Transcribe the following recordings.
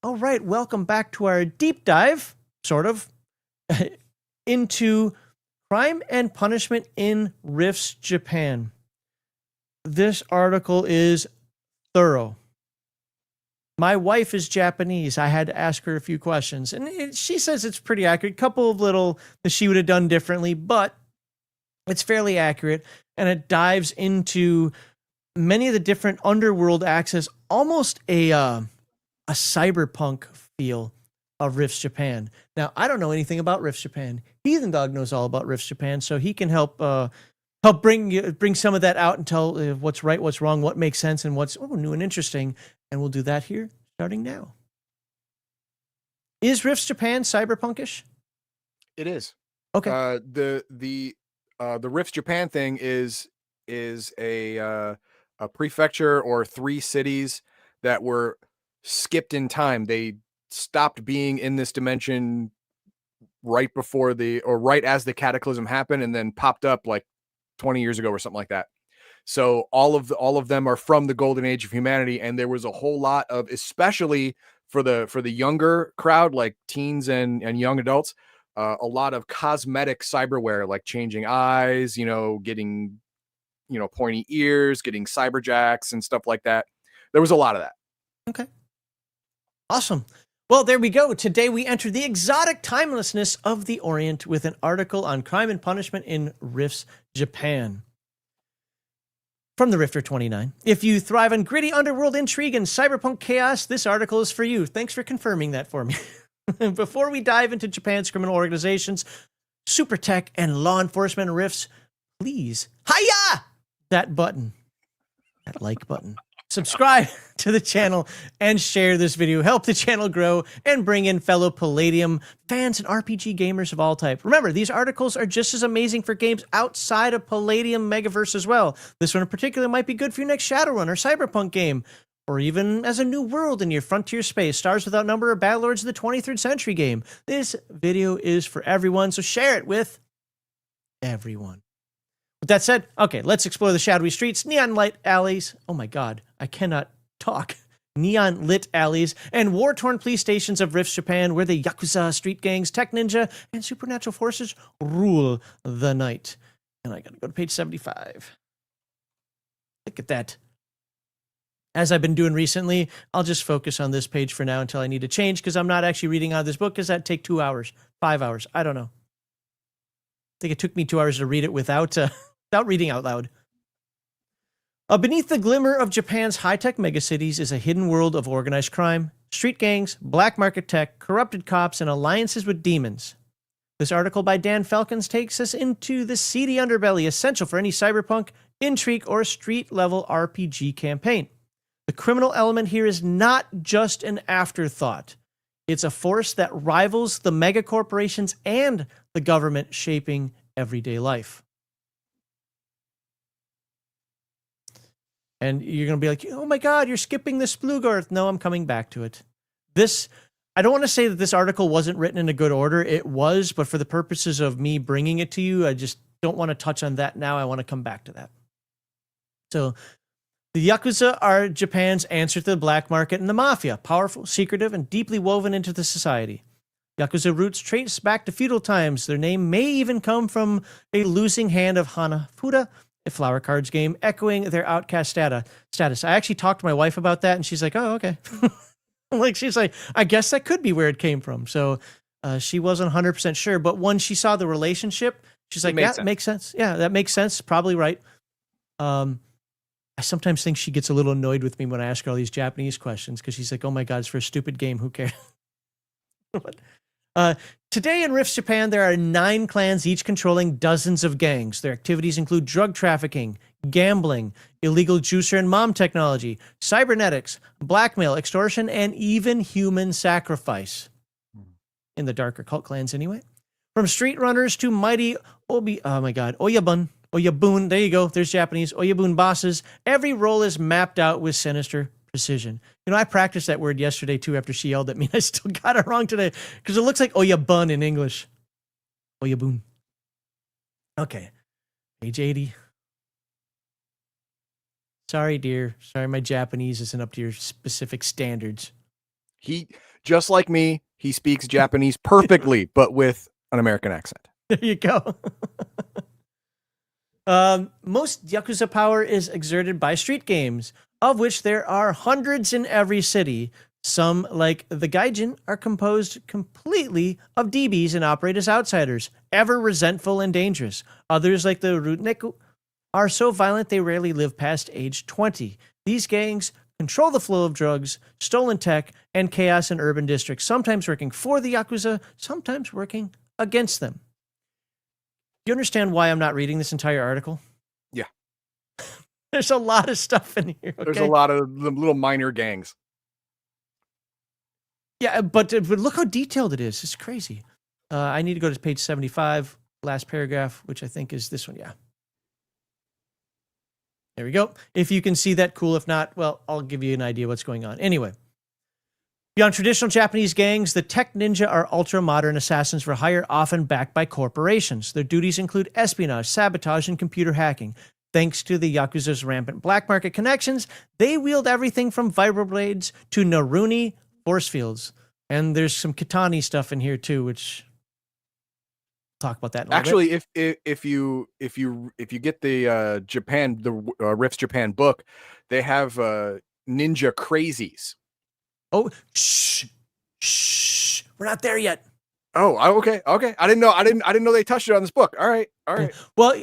All right, welcome back to our deep dive, sort of, into crime and punishment in Rifts, Japan. This article is thorough. My wife is Japanese. I had to ask her a few questions, and she says it's pretty accurate. A couple of little that she would have done differently, but it's fairly accurate, and it dives into many of the different underworld access, almost a cyberpunk feel of Rifts Japan. Now, I don't know anything about Rifts Japan. Heathen Dog knows all about Rifts Japan, so he can help bring some of that out and tell what's right, what's wrong, what makes sense, and what's new and interesting. And we'll do that here starting now. Is Rifts Japan cyberpunkish? It is. Okay. The Rifts Japan thing is a prefecture or 3 cities that were skipped in time. They stopped being in this dimension right as the cataclysm happened, and then popped up like 20 years ago or something like that. So all of them are from the golden age of humanity, and there was a whole lot of, especially for the younger crowd, like teens and young adults, a lot of cosmetic cyberware, like changing eyes, getting pointy ears, getting cyberjacks and stuff like that. There was a lot of that. Okay. Awesome. Well, there we go. Today we enter the exotic timelessness of the Orient with an article on crime and punishment in Rifts, Japan. From the Rifter 29. If you thrive on gritty underworld intrigue and cyberpunk chaos, this article is for you. Thanks for confirming that for me. Before we dive into Japan's criminal organizations, super tech, and law enforcement rifts, please, hiya! That button. That like button. Subscribe to the channel and share this video. Help the channel grow and bring in fellow Palladium fans and RPG gamers of all type. Remember, these articles are just as amazing for games outside of Palladium Megaverse as well. This one in particular might be good for your next Shadowrun or Cyberpunk game, or even as a new world in your frontier space, Stars Without Number, or Battlelords of the 23rd Century game. This video is for everyone, so share it with everyone. With that said, okay, let's explore the shadowy streets, neon light alleys. Oh my god, I cannot talk. Neon lit alleys and war-torn police stations of Rifts, Japan, where the Yakuza, street gangs, tech ninja, and supernatural forces rule the night. And I gotta go to page 75. Look at that. As I've been doing recently, I'll just focus on this page for now until I need to change, because I'm not actually reading out of this book, because that'd take 2 hours, 5 hours, I don't know. I think it took me 2 hours to read it without reading out loud. Beneath the glimmer of Japan's high-tech megacities is a hidden world of organized crime, street gangs, black market tech, corrupted cops, and alliances with demons. This article by Dan Falcons takes us into the seedy underbelly essential for any cyberpunk, intrigue, or street-level RPG campaign. The criminal element here is not just an afterthought. It's a force that rivals the mega corporations and the government shaping everyday life. And you're going to be like, oh my god, you're skipping the Splugorth. No, I'm coming back to it. I don't want to say that this article wasn't written in a good order. It was, but for the purposes of me bringing it to you, I just don't want to touch on that now. I want to come back to that. So, the Yakuza are Japan's answer to the black market and the mafia, powerful, secretive, and deeply woven into the society. Yakuza roots trace back to feudal times. Their name may even come from a losing hand of Hanafuda, a flower cards game, echoing their outcast status. I actually talked to my wife about that, and she's like, oh, okay. She's like, I guess that could be where it came from. So she wasn't 100% sure, but when she saw the relationship, she's like, that makes sense. Yeah, that makes sense. Probably right. I sometimes think she gets a little annoyed with me when I ask her all these Japanese questions, because she's like, oh my god, it's for a stupid game. Who cares? Today in Rifts, Japan, there are 9 clans, each controlling dozens of gangs. Their activities include drug trafficking, gambling, illegal juicer and mom technology, cybernetics, blackmail, extortion, and even human sacrifice. In the darker cult clans, anyway. From street runners to mighty Oyabun, there you go, there's Japanese, Oyabun bosses. Every role is mapped out with sinister precision. I practiced that word yesterday too after she yelled at me. I still got it wrong today because it looks like Oyabun in English. Oyabun. Okay, page 80. Sorry, dear. Sorry, my Japanese isn't up to your specific standards. Just like me, he speaks Japanese perfectly, but with an American accent. There you go. Most Yakuza power is exerted by street games, of which there are hundreds in every city. Some, like the Gaijin, are composed completely of DBs and operate as outsiders, ever resentful and dangerous. Others, like the Rutneku, are so violent they rarely live past age 20. These gangs control the flow of drugs, stolen tech, and chaos in urban districts, sometimes working for the Yakuza, sometimes working against them. Do you understand why I'm not reading this entire article? Yeah. There's a lot of stuff in here. Okay? There's a lot of the little minor gangs. Yeah, but look how detailed it is. It's crazy. I need to go to page 75, last paragraph, which I think is this one. Yeah. There we go. If you can see that, cool. If not, well, I'll give you an idea what's going on. Anyway. Beyond traditional Japanese gangs, the tech ninja are ultra-modern assassins for hire, often backed by corporations. Their duties include espionage, sabotage, and computer hacking. Thanks to the Yakuza's rampant black market connections, they wield everything from vibroblades to Naruni force fields. And there's some Kitani stuff in here too, which I'll talk about that in a little bit. Actually, if you get the Japan, the Riffs Japan book, they have ninja crazies. Oh, shh. We're not there yet. Oh, okay. I didn't know they touched it on this book. All right. Well,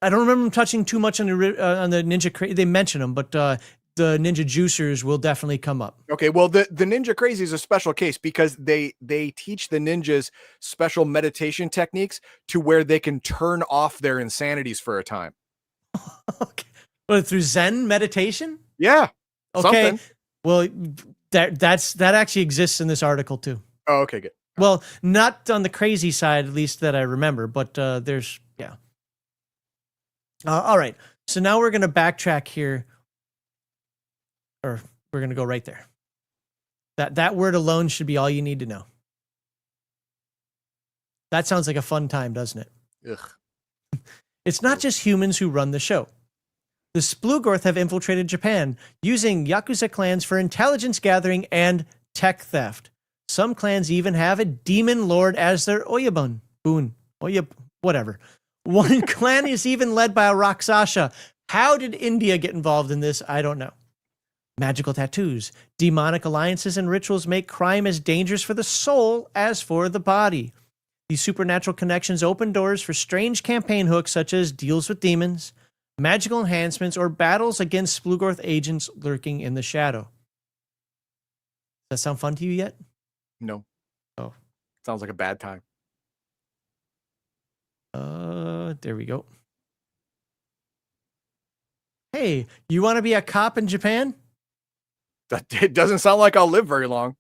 I don't remember them touching too much on the ninja. They mention them, but the ninja juicers will definitely come up. Okay. Well, the ninja crazy is a special case because they teach the ninjas special meditation techniques to where they can turn off their insanities for a time. Okay. Well, through Zen meditation? Yeah. Okay. Something. Well, that actually exists in this article too. Oh, okay, good. Well, not on the crazy side, at least that I remember, but there's, yeah. All right. So now we're going to backtrack here, or we're going to go right there. That word alone should be all you need to know. That sounds like a fun time, doesn't it? Ugh. It's not just humans who run the show. The Splugorth have infiltrated Japan, using Yakuza clans for intelligence gathering and tech theft. Some clans even have a demon lord as their Oyabun. Whatever. One clan is even led by a Rakshasa. How did India get involved in this? I don't know. Magical tattoos, demonic alliances, and rituals make crime as dangerous for the soul as for the body. These supernatural connections open doors for strange campaign hooks such as deals with demons, magical enhancements, or battles against Splugorth agents lurking in the shadow. Does that sound fun to you yet? No. Oh. Sounds like a bad time. There we go. Hey, you want to be a cop in Japan? It doesn't sound like I'll live very long.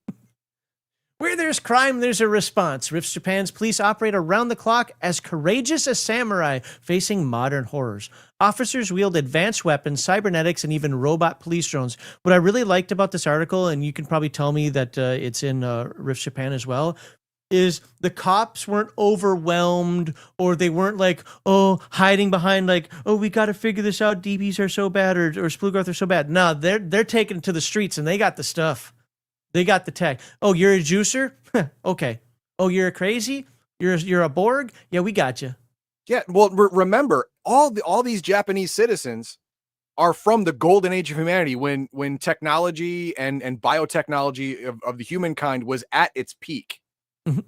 Where there's crime, there's a response. Rift Japan's police operate around the clock as courageous as samurai facing modern horrors. Officers wield advanced weapons, cybernetics, and even robot police drones. What I really liked about this article, and you can probably tell me that it's in Rift Japan as well, is the cops weren't overwhelmed, or they weren't like, hiding behind like, we got to figure this out. DBs are so bad, or Splugorth are so bad. No, they're taken to the streets and they got the stuff. They got the tech. Oh, you're a juicer? Okay. Oh, you're a crazy? You're a Borg? Yeah, we got you. Yeah. Well, remember, all these Japanese citizens are from the golden age of humanity when technology and biotechnology of the humankind was at its peak. Mm-hmm.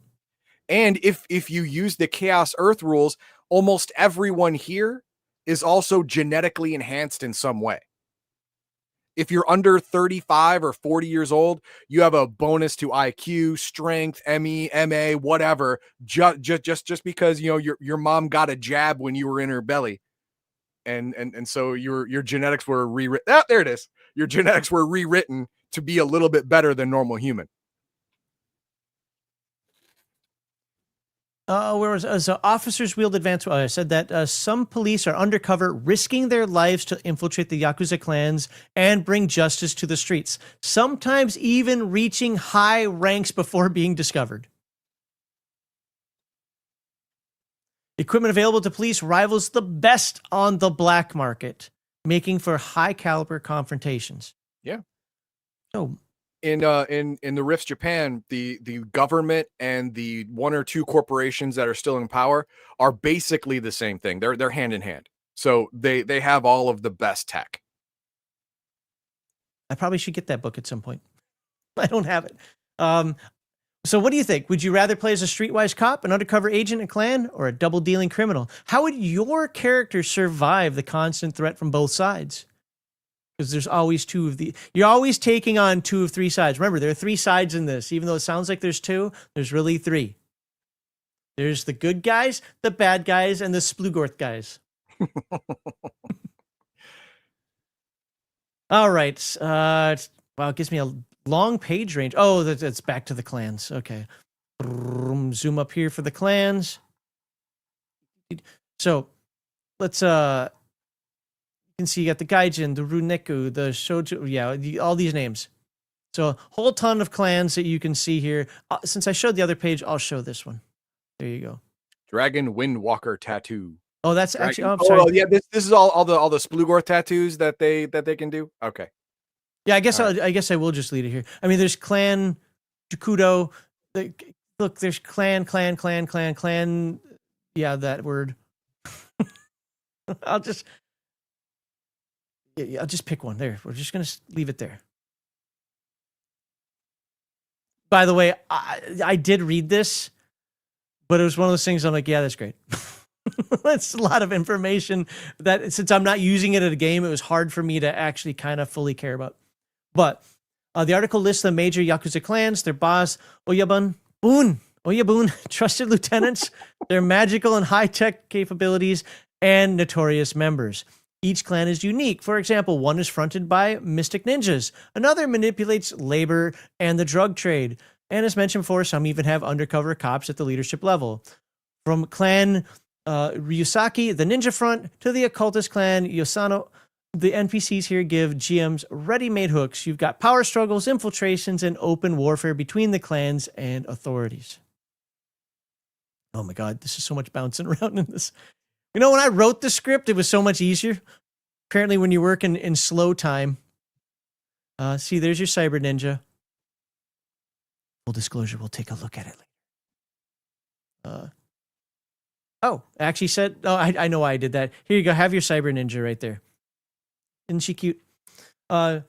And if you use the Chaos Earth rules, almost everyone here is also genetically enhanced in some way. If you're under 35 or 40 years old, you have a bonus to IQ, strength, ME, MA, whatever, just because your mom got a jab when you were in her belly. And so your genetics were rewritten. Ah, there it is. Your genetics were rewritten to be a little bit better than normal human. Where was so officers wield advanced? I said that some police are undercover, risking their lives to infiltrate the Yakuza clans and bring justice to the streets. Sometimes even reaching high ranks before being discovered. Equipment available to police rivals the best on the black market, making for high caliber confrontations. Yeah. So in the Rifts Japan, the government and the one or two corporations that are still in power are basically the same thing. They're hand in hand. So they have all of the best tech. I probably should get that book at some point. I don't have it. So what do you think? Would you rather play as a streetwise cop, an undercover agent in clan, or a double-dealing criminal? How would your character survive the constant threat from both sides? Because there's always two of the... You're always taking on two of three sides. Remember, there are three sides in this. Even though it sounds like there's two, there's really three. There's the good guys, the bad guys, and the Splugorth guys. All right. Wow, it gives me a long page range. Oh, that's back to the clans. Okay. Zoom up here for the clans. So let's you can see you got the Gaijin, the Runeku, the Shoujo, yeah, all these names. So a whole ton of clans that you can see here. Since I showed the other page, I'll show this one. There you go. Dragon Windwalker tattoo. Oh, that's actually. Oh, I'm sorry. sorry. Yeah, this is all the Splugorth tattoos that they can do. Okay. Yeah, I guess I guess I will just leave it here. I mean, there's clan Jakudo. Look, there's clan. Yeah, that word. I'll just pick one. There, we're just gonna leave it there. By the way, I did read this, but it was one of those things I'm like, yeah, that's great. That's a lot of information that since I'm not using it at a game, it was hard for me to actually kind of fully care about. But the article lists the major Yakuza clans, their boss, Oyabun, trusted lieutenants, their magical and high-tech capabilities, and notorious members. Each clan is unique. For example, one is fronted by mystic ninjas. Another manipulates labor and the drug trade. And as mentioned before, some even have undercover cops at the leadership level. From clan Ryusaki, the ninja front, to the occultist clan Yosano, the NPCs here give GMs ready-made hooks. You've got power struggles, infiltrations, and open warfare between the clans and authorities. Oh my god, this is so much bouncing around in this. You know, when I wrote the script, it was so much easier. Apparently, when you work in slow time. See, there's your cyber ninja. Full disclosure, we'll take a look at it later. Oh, actually said, oh, I know why I did that. Here you go. Have your cyber ninja right there. Isn't she cute? So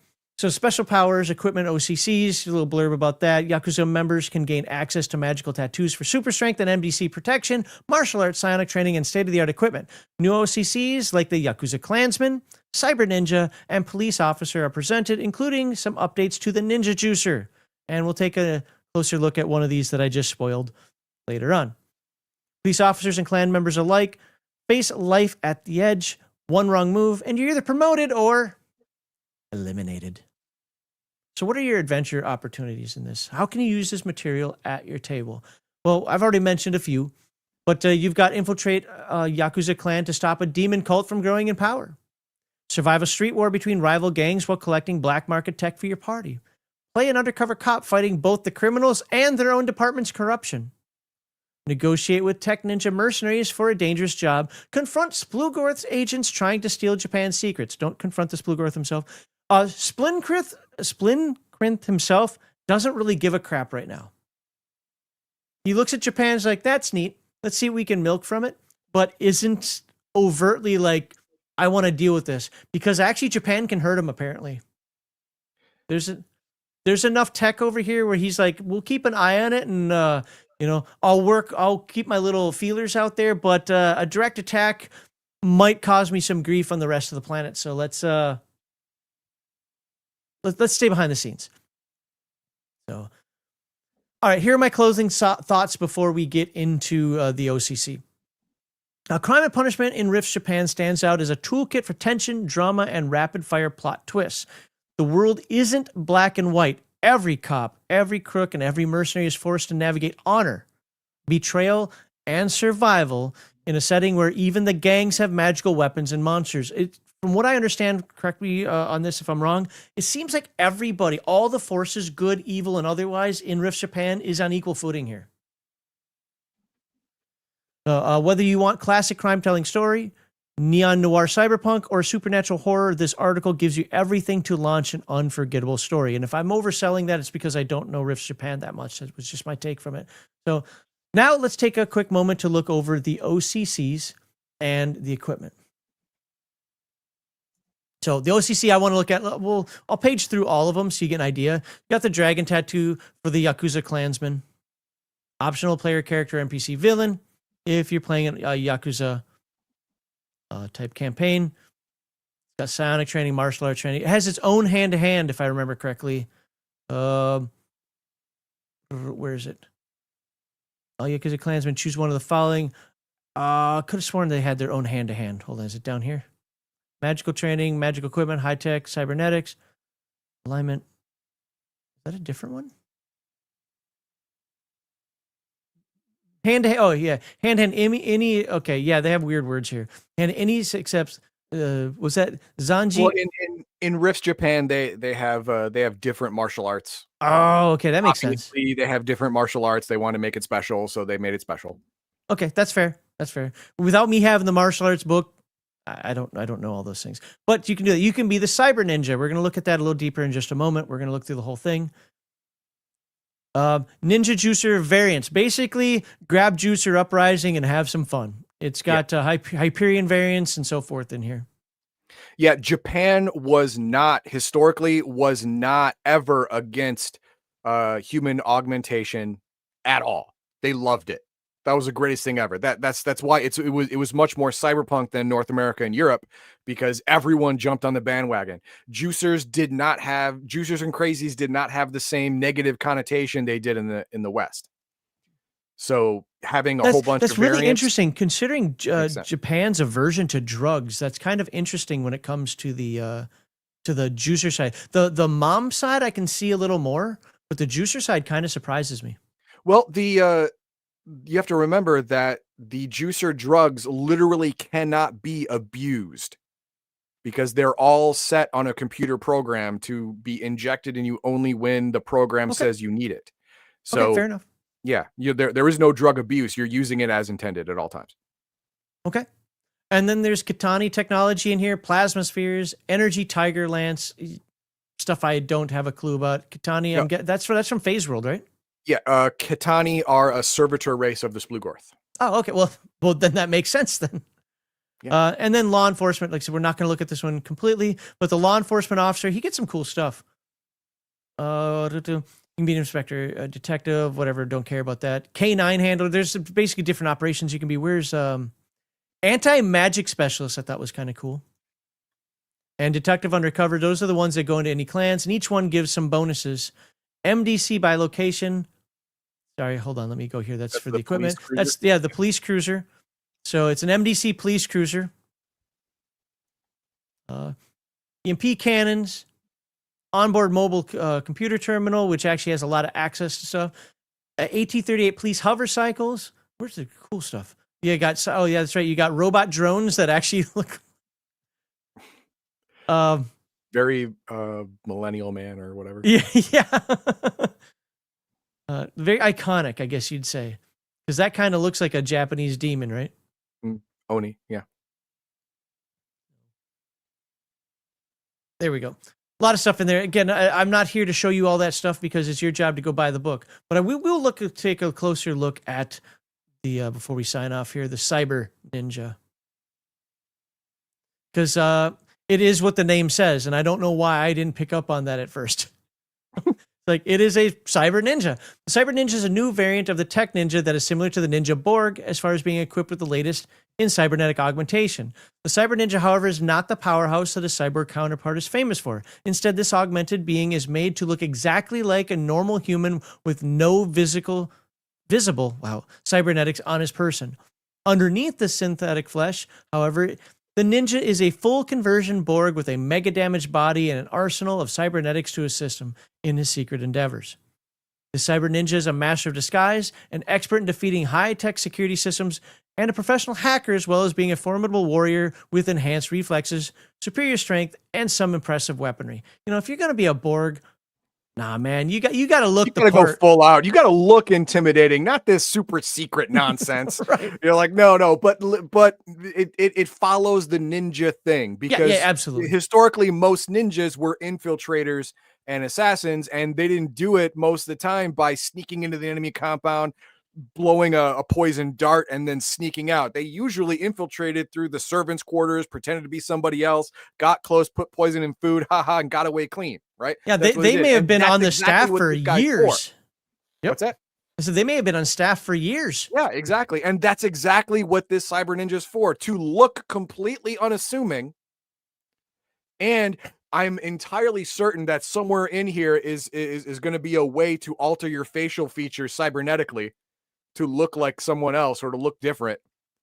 special powers, equipment, OCCs, a little blurb about that. Yakuza members can gain access to magical tattoos for super strength and NBC protection, martial arts, psionic training, and state-of-the-art equipment. New OCCs like the Yakuza Klansman, Cyber Ninja, and Police Officer are presented, including some updates to the Ninja Juicer. And we'll take a closer look at one of these that I just spoiled later on. Police officers and clan members alike face life at the edge. One wrong move, and you're either promoted or eliminated. So what are your adventure opportunities in this? How can you use this material at your table? Well, I've already mentioned a few, but you've got infiltrate a Yakuza clan to stop a demon cult from growing in power. Survive a street war between rival gangs while collecting black market tech for your party. Play an undercover cop fighting both the criminals and their own department's corruption. Negotiate with tech ninja mercenaries for a dangerous job. Confront Splugorth's agents trying to steal Japan's secrets. Don't confront the Splugorth himself. Splinkrith himself doesn't really give a crap right now. He looks at Japan and is like, that's neat. Let's see what we can milk from it. But isn't overtly like, I want to deal with this. Because actually Japan can hurt him, apparently. There's enough tech over here where he's like, we'll keep an eye on it and, I'll keep my little feelers out there, but a direct attack might cause me some grief on the rest of the planet. So let's stay behind the scenes. So, all right, here are my closing thoughts before we get into the OCC. Crime and Punishment in Rifts Japan stands out as a toolkit for tension, drama, and rapid-fire plot twists. The world isn't black and white. Every cop, every crook, and every mercenary is forced to navigate honor, betrayal, and survival in a setting where even the gangs have magical weapons and monsters. From what I understand, correct me on this if I'm wrong, it seems like everybody, all the forces, good, evil, and otherwise, in Rifts Japan is on equal footing here. Whether you want classic crime-telling story, neon noir cyberpunk or supernatural horror, this article gives you everything to launch an unforgettable story. And if I'm overselling that, it's because I don't know Rifts Japan that much. That was just my take from it. So now let's take a quick moment to look over the OCCs and the equipment. So the OCC I want to look at, well, I'll page through all of them so you get an idea. You got the dragon tattoo for the Yakuza clansman. Optional player character NPC villain if you're playing a Yakuza type campaign. It's got psionic training, martial arts training. It has its own hand-to-hand, if I remember correctly. Where is it? Oh, Yakuza clansman, choose one of the following. Could have sworn they had their own hand-to-hand. Hold on, is it down here? Magical training, magical equipment, high-tech, cybernetics, alignment. Is that a different one? Hand-to-hand, oh yeah, hand-to-hand, any, okay, yeah, they have weird words here. And any accepts, was that Zanji? Well, in Rifts Japan, they have different martial arts. Oh, okay, that makes sense. They have different martial arts. They want to make it special, so they made it special. Okay, that's fair. That's fair. Without me having the martial arts book, I don't know all those things. But you can do that. You can be the cyber ninja. We're going to look at that a little deeper in just a moment. We're going to look through the whole thing. Ninja Juicer variants. Basically, grab Juicer Uprising and have some fun. It's got Hyperion variants and so forth in here. Yeah, Japan historically was not ever against human augmentation at all. They loved it. That was the greatest thing ever. That's why it was much more cyberpunk than North America and Europe, because everyone jumped on the bandwagon. Juicers and crazies did not have the same negative connotation they did in the West. So having a whole bunch of really variants, interesting, considering Japan's aversion to drugs. That's kind of interesting when it comes to the juicer side. The mom side I can see a little more, but the juicer side kind of surprises me. Well, you have to remember that the juicer drugs literally cannot be abused because they're all set on a computer program to be injected in you only when the program says you need it. So fair enough. Yeah, there is no drug abuse. You're using it as intended at all times. Okay. And then there's Katani technology in here, plasma spheres, energy tiger lance, stuff I don't have a clue about. Katani, that's from Phase World, right? Yeah, Katani are a servitor race of the Splugorth. Oh, okay. Well, then that makes sense then. Yeah. And then law enforcement. Like I said, we're not going to look at this one completely, but the law enforcement officer, he gets some cool stuff. You can be an inspector, a detective, whatever. Don't care about that. K9 handler. There's basically different operations you can be. Where's anti-magic specialist? I thought was kind of cool. And detective undercover. Those are the ones that go into any clans, and each one gives some bonuses. MDC by location. Sorry, hold on. Let me go here. That's for the equipment. That's the police cruiser. So it's an MDC police cruiser. EMP cannons. Onboard mobile computer terminal, which actually has a lot of access to stuff. AT-38 police hover cycles. Where's the cool stuff? Yeah, that's right. You got robot drones that actually look very millennial man or whatever. Yeah. Very iconic, I guess you'd say, because that kind of looks like a Japanese demon, right? Oni, yeah. There we go. A lot of stuff in there. Again, I'm not here to show you all that stuff because it's your job to go buy the book. But we will take a closer look at the before we sign off here, the Cyber Ninja, because it is what the name says, and I don't know why I didn't pick up on that at first. Like, it is a Cyber Ninja. The Cyber Ninja is a new variant of the Tech Ninja that is similar to the Ninja Borg as far as being equipped with the latest in cybernetic augmentation. The Cyber Ninja, however, is not the powerhouse that a cyborg counterpart is famous for. Instead, this augmented being is made to look exactly like a normal human with no visible cybernetics on his person. Underneath the synthetic flesh, however, the Ninja is a full conversion Borg with a mega damaged body and an arsenal of cybernetics to assist him in his secret endeavors. The Cyber Ninja is a master of disguise, an expert in defeating high-tech security systems, and a professional hacker, as well as being a formidable warrior with enhanced reflexes, superior strength, and some impressive weaponry. You know, if you're going to be a Borg, Nah, man, you got to You look the gotta go part. full out. You gotta look intimidating, not this super secret nonsense. Right. You're like, no, but it follows the ninja thing Yeah, because absolutely. historically most ninjas were infiltrators and assassins, and they didn't do it most of the time by sneaking into the enemy compound, blowing a poison dart, and then sneaking out. They usually infiltrated through the servants' quarters, pretended to be somebody else, got close, put poison in food, haha, and got away clean. Right? Yeah, That's what they they did, may have and been that's on the exactly staff what for this guy's for. years. Yep. What's that? So they may have been on staff for years. Yeah, exactly. And that's exactly what this cyber ninja is for, to look completely unassuming. And I'm entirely certain that somewhere in here is going to be a way to alter your facial features cybernetically to look like someone else or to look different.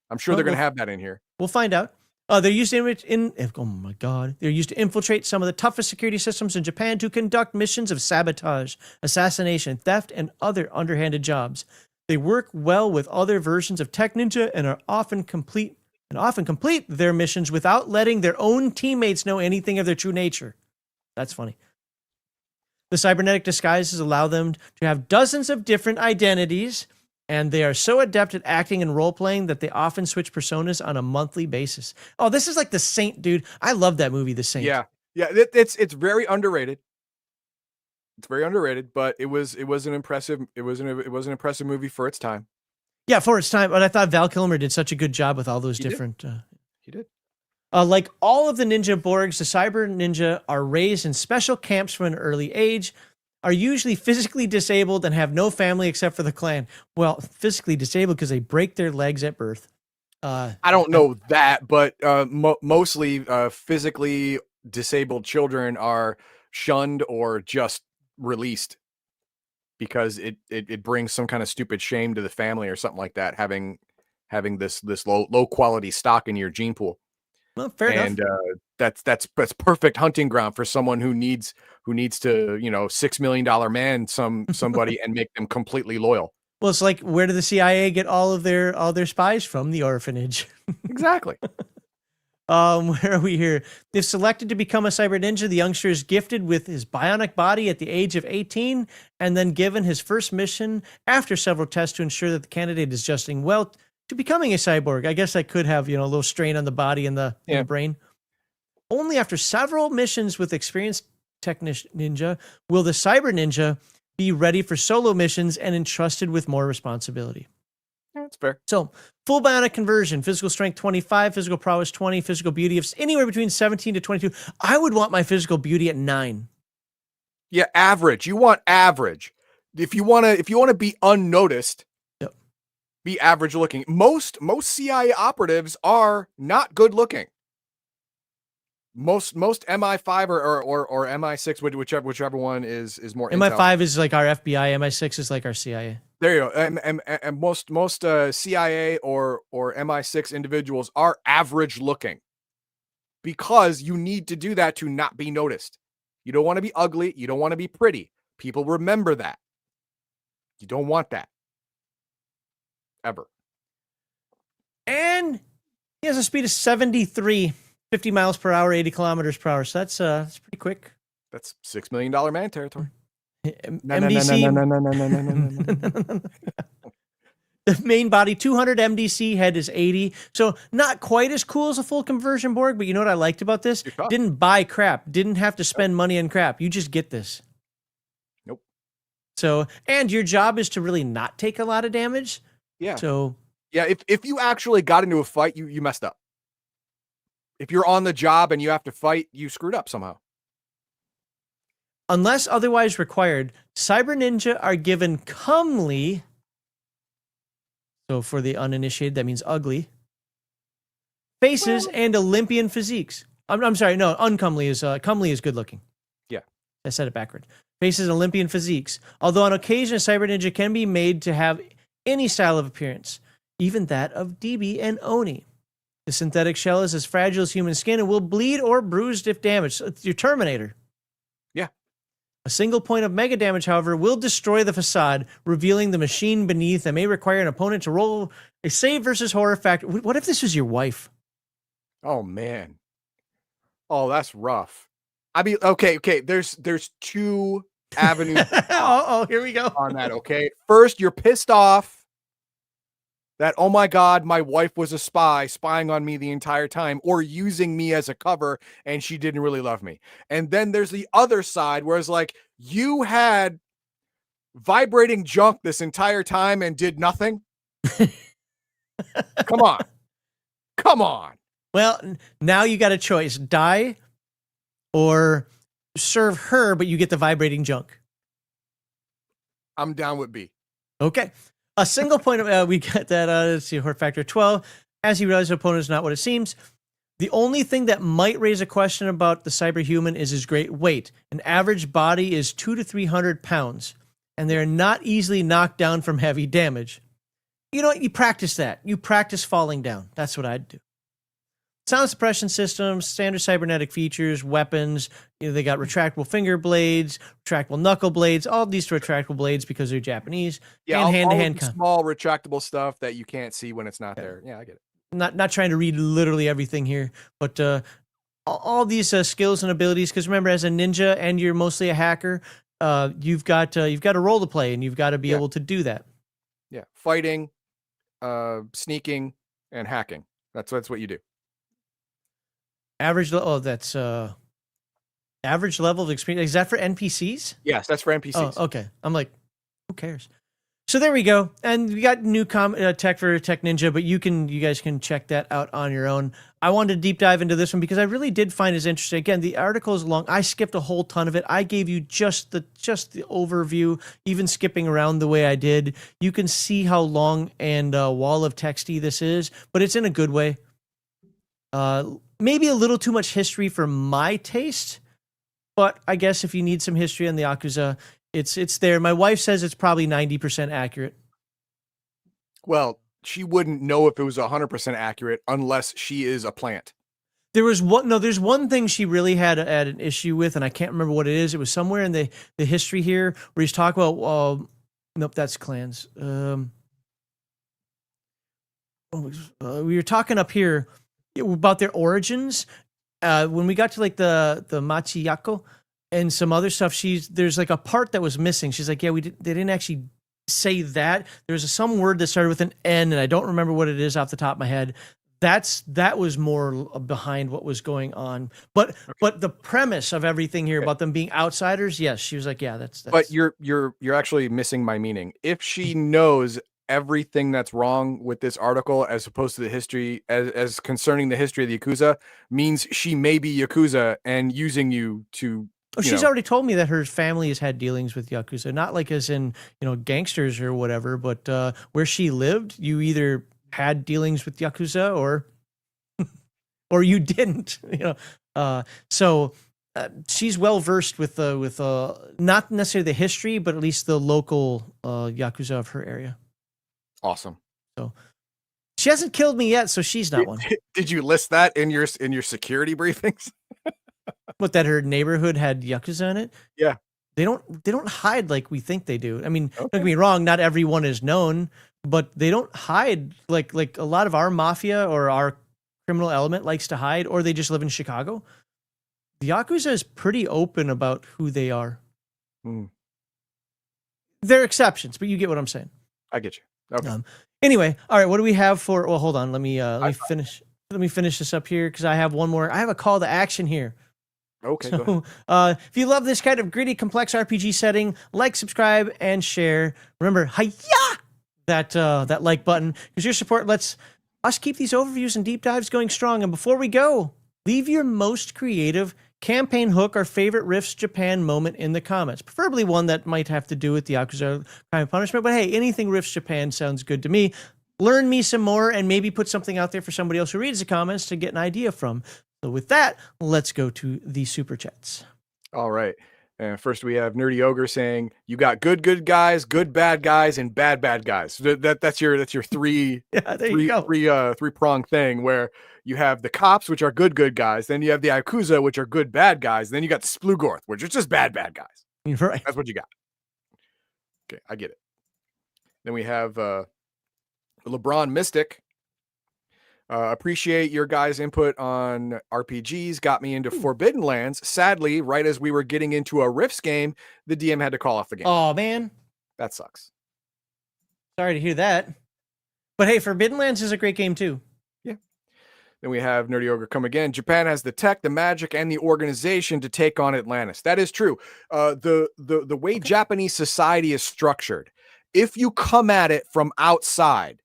I'm sure Well, they're going to have that in here. We'll find out. They're used to oh my god, they're used to infiltrate some of the toughest security systems in Japan to conduct missions of sabotage, assassination, theft, and other underhanded jobs. They work well with other versions of Tech Ninja and often complete their missions without letting their own teammates know anything of their true nature. That's funny. The cybernetic disguises allow them to have dozens of different identities, and they are so adept at acting and role playing that they often switch personas on a monthly basis. Oh, this is like The Saint, dude. I love that movie, The Saint. Yeah. It's very underrated. It's very underrated, but it was an impressive movie for its time. Yeah, for its time. But I thought Val Kilmer did such a good job with all those different. He did. Like all of the ninja Borgs, the cyber ninja are raised in special camps from an early age, are usually physically disabled, and have no family except for the clan. Well, physically disabled because they break their legs at birth. I don't know that, but mostly physically disabled children are shunned or just released because it brings some kind of stupid shame to the family or something like that, having this low quality stock in your gene pool. Well, fair enough. That's perfect hunting ground for someone who needs to, $6 million man somebody and make them completely loyal. Well, it's like, where did the CIA get all their spies from? The orphanage. Exactly. Where are we here? If selected to become a cyber ninja, the youngster is gifted with his bionic body at the age of 18 and then given his first mission after several tests to ensure that the candidate is adjusting well to becoming a cyborg. I guess that could have, a little strain on the body and the brain. Only after several missions with experienced technician ninja will the cyber ninja be ready for solo missions and entrusted with more responsibility. Yeah, that's fair. So, full bionic conversion, physical strength 25, physical prowess 20, physical beauty of anywhere between 17 to 22. I would want my physical beauty at 9. Yeah, average. You want average. If you want to be unnoticed, be average looking. Most CIA operatives are not good looking. Most MI5 or MI6, whichever one is more. MI5 intel. is like our FBI. MI6 is like our CIA. There you go. And most CIA or MI6 individuals are average looking because you need to do that to not be noticed. You don't want to be ugly. You don't want to be pretty. People remember that. You don't want that. Ever. And he has a speed of 73, 50 miles per hour, 80 kilometers per hour. So that's pretty quick. That's $6 million man territory. MDC. The main body, 200 MDC, head is 80. So not quite as cool as a full conversion Borg, but you know what I liked about this? Didn't buy crap. Didn't have to spend money on crap. You just get this. Nope. So, and your job is to really not take a lot of damage. Yeah. So yeah, if you actually got into a fight, you messed up. If you're on the job and you have to fight, you screwed up somehow. Unless otherwise required, cyber ninja are given comely. So for the uninitiated, that means ugly faces and Olympian physiques. I'm sorry, no, uncomely is comely is good looking. Yeah, I said it backward. Faces and Olympian physiques. Although on occasion, a cyber ninja can be made to have any style of appearance, even that of DB and Oni. The synthetic shell is as fragile as human skin and will bleed or bruise if damaged. So it's your Terminator. Yeah. A single point of mega damage, however, will destroy the facade, revealing the machine beneath and may require an opponent to roll a save versus horror factor. What if this was your wife? Oh, man. Oh, that's rough. I mean, okay. There's two avenues Here we go. on that. Okay. First, you're pissed off that, oh my God, my wife was a spy spying on me the entire time or using me as a cover and she didn't really love me. And then there's the other side where it's like, you had vibrating junk this entire time and did nothing. Come on. Come on. Well, now you got a choice: die or serve her, but you get the vibrating junk. I'm down with B. Okay. A single point of, we got that, let's see, Hort Factor 12. As he realizes the opponent is not what it seems. The only thing that might raise a question about the cyberhuman is his great weight. An average body is 200 to 300 pounds, and they're not easily knocked down from heavy damage. You know what? You practice that. You practice falling down. That's what I'd do. Sound suppression systems, standard cybernetic features, weapons. You know, they got retractable finger blades, retractable knuckle blades. All these retractable blades because they're Japanese. Yeah, and all hand-to-hand of the small retractable stuff that you can't see when it's not there. Yeah, I get it. Not trying to read literally everything here, but all these skills and abilities. Because remember, as a ninja and you're mostly a hacker, you've got a role to play, and you've got to be able to do that. Yeah, fighting, sneaking, and hacking. That's what you do. Average. That's average level of experience. Is that for NPCs? Yes, that's for NPCs. Oh, okay. I'm like, who cares? So there we go, and we got new tech for Tech Ninja, but you guys can check that out on your own. I wanted to deep dive into this one because I really did find it interesting. Again, the article is long. I skipped a whole ton of it. I gave you just the overview, even skipping around the way I did. You can see how long and wall of texty this is, but it's in a good way. Maybe a little too much history for my taste, but I guess if you need some history on the Yakuza, it's there. My wife says it's probably 90% accurate. Well, she wouldn't know if it was 100% accurate unless she is a plant. There's one thing she really had an issue with, and I can't remember what it is. It was somewhere in the history here where he's talking about, nope, that's clans. We were talking up here about their origins. When we got to like the Machiyako and some other stuff, there's like a part that was missing. She's like, yeah, they didn't actually say that. There's some word that started with an N, and I don't remember what it is off the top of my head. That was more behind what was going on. But the premise of everything here about them being outsiders, yes, she was like, yeah, that's. But you're actually missing my meaning. If she knows everything that's wrong with this article as opposed to the history as concerning the history of the Yakuza, means she may be Yakuza and using you to. Oh, she's already told me that her family has had dealings with Yakuza, not like as in, gangsters or whatever, but where she lived, you either had dealings with Yakuza or you didn't, so she's well versed with not necessarily the history, but at least the local Yakuza of her area. Awesome. So she hasn't killed me yet, so she's not one. Did you list that in your security briefings? But that her neighborhood had Yakuza in it? Yeah. They don't hide like we think they do. I mean, Don't get me wrong, not everyone is known, but they don't hide like a lot of our mafia or our criminal element likes to hide, or they just live in Chicago. The Yakuza is pretty open about who they are. There are exceptions, but you get what I'm saying. I get you. Okay. Anyway, all right, what do we have for, well, hold on. Let me finish this up here because I have one more. I have a call to action here. Okay. So, go ahead. if you love this kind of gritty, complex RPG setting, like, subscribe, and share. Remember, hiya! That like button, because your support lets us keep these overviews and deep dives going strong. And before we go, leave your most creative campaign hook or favorite Rifts Japan moment in the comments. Preferably one that might have to do with the Yakuza Crime and Punishment. But hey, anything Rifts Japan sounds good to me. Learn me some more and maybe put something out there for somebody else who reads the comments to get an idea from. So with that, let's go to the super chats. All right. And first we have Nerdy Ogre saying, you got good guys, good bad guys, and bad guys. That's your three three-prong thing where you have the cops, which are good guys, then you have the Yakuza, which are good bad guys, then you got the Splugorth, which is just bad guys. Right. That's what you got. Okay, I get it. Then we have LeBron Mystic. Appreciate your guys' input on RPGs. Got me into Forbidden Lands. Sadly, right as we were getting into a Rifts game, the DM had to call off the game. Oh man, that sucks. Sorry to hear that. But hey, Forbidden Lands is a great game too. Yeah. Then we have Nerdy Ogre come again. Japan has the tech, the magic, and the organization to take on Atlantis. That is true. The way Japanese society is structured, if you come at it from outside,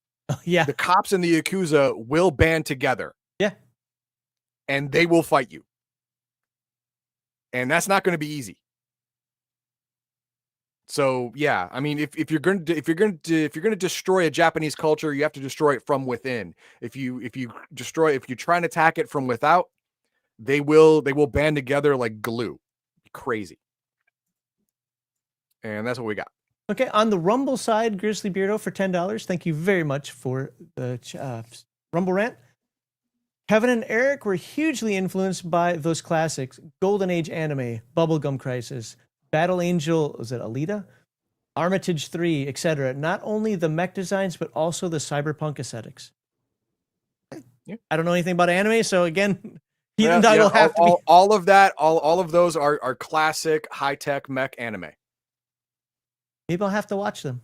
yeah, the cops and the Yakuza will band together. Yeah. And they will fight you. And that's not going to be easy. So yeah, I mean, if you're going to destroy a Japanese culture, you have to destroy it from within. If you try and attack it from without, they will band together like glue. Crazy. And that's what we got. Okay, on the Rumble side, Grizzly Beardo for $10. Thank you very much for the Rumble rant. Kevin and Eric were hugely influenced by those classics: Golden Age anime, Bubblegum Crisis, Battle Angel, was it Alita? Armitage 3, etc. Not only the mech designs, but also the cyberpunk aesthetics. Yeah. I don't know anything about anime, so again, Heathen Dog will have to be... All of that, all of those are classic high-tech mech anime. Maybe I'll have to watch them.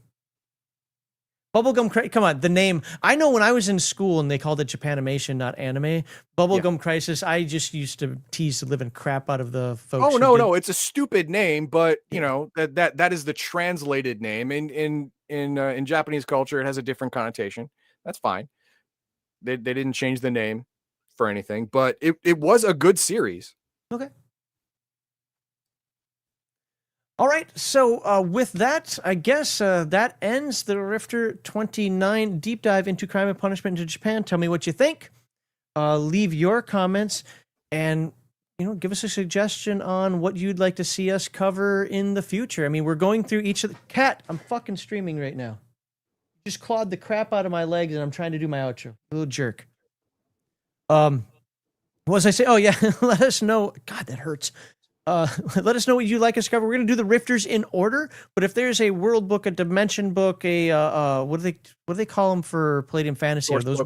Come on, the name. I know when I was in school and they called it Japanimation, not anime. Bubblegum Crisis, I just used to tease the living crap out of the folks. Oh, no, it's a stupid name, but you know, that is the translated name. In Japanese culture, it has a different connotation. That's fine. They didn't change the name for anything, but it was a good series. Okay. All right, so with that, I guess that ends the Rifter 29 deep dive into crime and punishment in Japan. Tell me what you think. Leave your comments and, give us a suggestion on what you'd like to see us cover in the future. I mean, we're going through each of the... Cat, I'm fucking streaming right now. Just clawed the crap out of my legs and I'm trying to do my outro. Little jerk. What was I say? Oh, yeah, let us know. God, that hurts. Let us know what you'd like us to cover. We're going to do the Rifters in order, but if there's a world book, a dimension book, what do they call them for Palladium Fantasy? Are those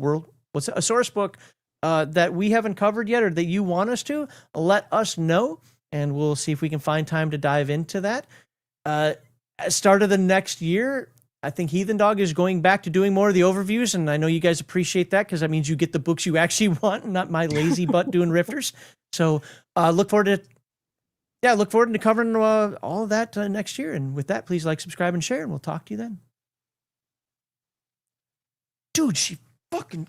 a source book that we haven't covered yet, or that you want us to, let us know, and we'll see if we can find time to dive into that. Start of the next year, I think Heathen Dog is going back to doing more of the overviews, and I know you guys appreciate that because that means you get the books you actually want, not my lazy butt doing Rifters. So look forward to covering all of that next year. And with that, please like, subscribe, and share, and we'll talk to you then. Dude, she fucking